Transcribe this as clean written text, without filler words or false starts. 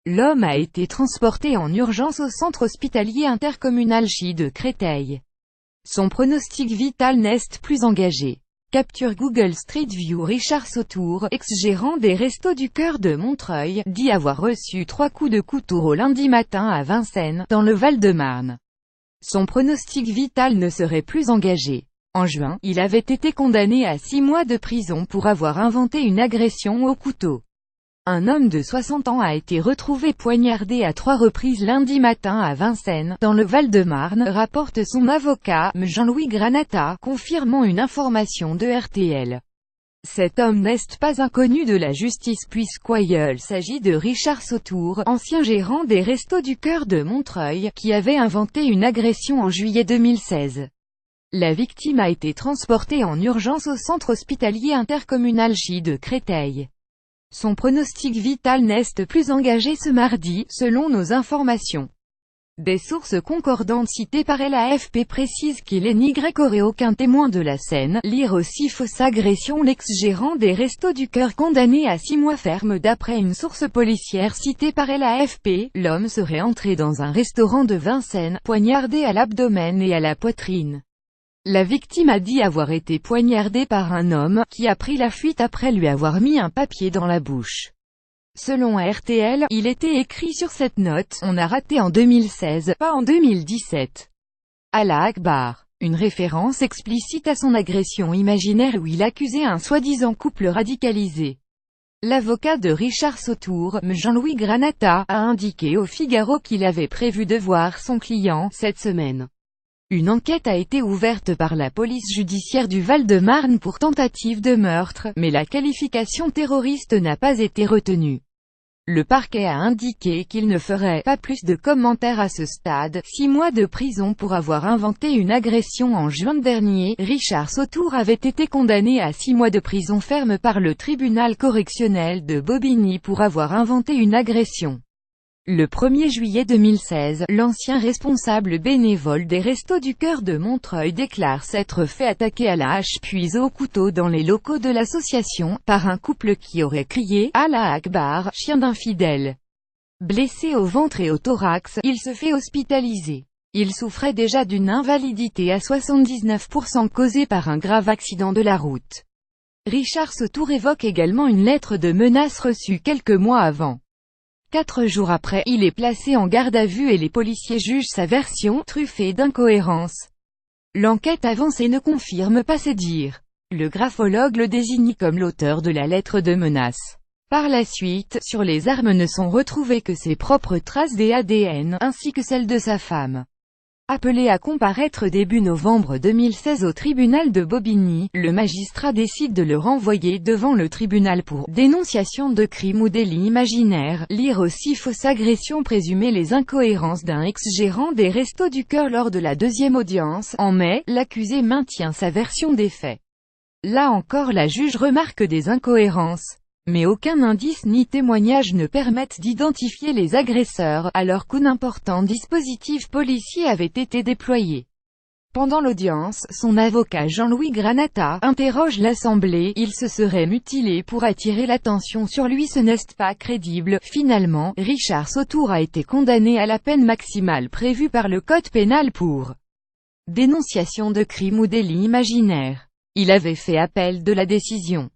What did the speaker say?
L'homme a été transporté en urgence au centre hospitalier intercommunal CHI de Créteil. Son pronostic vital n'est plus engagé. Capture Google Street View. Richard Sautour, ex-gérant des Restos du Cœur de Montreuil, dit avoir reçu 3 coups de couteau lundi matin à Vincennes, dans le Val-de-Marne. Son pronostic vital ne serait plus engagé. En juin, il avait été condamné à 6 mois de prison pour avoir inventé une agression au couteau. Un homme de 60 ans a été retrouvé poignardé à 3 reprises lundi matin à Vincennes, dans le Val-de-Marne, rapporte son avocat, Jean-Louis Granata, confirmant une information de RTL. Cet homme n'est pas inconnu de la justice puisqu'il s'agit de Richard Sautour, ancien gérant des Restos du Cœur de Montreuil, qui avait inventé une agression en juillet 2016. La victime a été transportée en urgence au centre hospitalier intercommunal CHI de Créteil. Son pronostic vital n'est plus engagé ce mardi, selon nos informations. Des sources concordantes citées par l'AFP précisent qu'il n'aurait aucun témoin de la scène. Lire aussi fausse agression. L'ex-gérant des Restos du Cœur condamné à 6 mois ferme. D'après une source policière citée par l'AFP, l'homme serait entré dans un restaurant de Vincennes, poignardé à l'abdomen et à la poitrine. La victime a dit avoir été poignardée par un homme, qui a pris la fuite après lui avoir mis un papier dans la bouche. Selon RTL, il était écrit sur cette note « On a raté en 2016, pas en 2017 ». Allah Akbar. Une référence explicite à son agression imaginaire où il accusait un soi-disant couple radicalisé. L'avocat de Richard Sautour, Jean-Louis Granata, a indiqué au Figaro qu'il avait prévu de voir son client cette semaine. Une enquête a été ouverte par la police judiciaire du Val-de-Marne pour tentative de meurtre, mais la qualification terroriste n'a pas été retenue. Le parquet a indiqué qu'il ne ferait pas plus de commentaires à ce stade. 6 mois de prison pour avoir inventé une agression. En juin dernier, Richard Sautour avait été condamné à 6 mois de prison ferme par le tribunal correctionnel de Bobigny pour avoir inventé une agression. Le 1er juillet 2016, l'ancien responsable bénévole des Restos du Cœur de Montreuil déclare s'être fait attaquer à la hache puis au couteau dans les locaux de l'association, par un couple qui aurait crié « Allah Akbar, chien d'infidèle ». Blessé au ventre et au thorax, il se fait hospitaliser. Il souffrait déjà d'une invalidité à 79% causée par un grave accident de la route. Richard Sautour évoque également une lettre de menace reçue quelques mois avant. 4 jours après, il est placé en garde à vue et les policiers jugent sa version, truffée d'incohérences. L'enquête avance et ne confirme pas ces dires. Le graphologue le désigne comme l'auteur de la lettre de menace. Par la suite, sur les armes ne sont retrouvées que ses propres traces des ADN, ainsi que celles de sa femme. Appelé à comparaître début novembre 2016 au tribunal de Bobigny, le magistrat décide de le renvoyer devant le tribunal pour dénonciation de crime ou délit imaginaire. Lire aussi fausse agression présumée. Les incohérences d'un ex-gérant des Restos du Cœur lors de la 2e audience. En mai, l'accusé maintient sa version des faits. Là encore la juge remarque des incohérences. Mais aucun indice ni témoignage ne permettent d'identifier les agresseurs, alors qu'un important dispositif policier avait été déployé. Pendant l'audience, son avocat Jean-Louis Granata interroge l'Assemblée. Il se serait mutilé pour attirer l'attention sur lui. Ce n'est pas crédible. Finalement, Richard Sautour a été condamné à la peine maximale prévue par le Code pénal pour dénonciation de crime ou délit imaginaire. Il avait fait appel de la décision.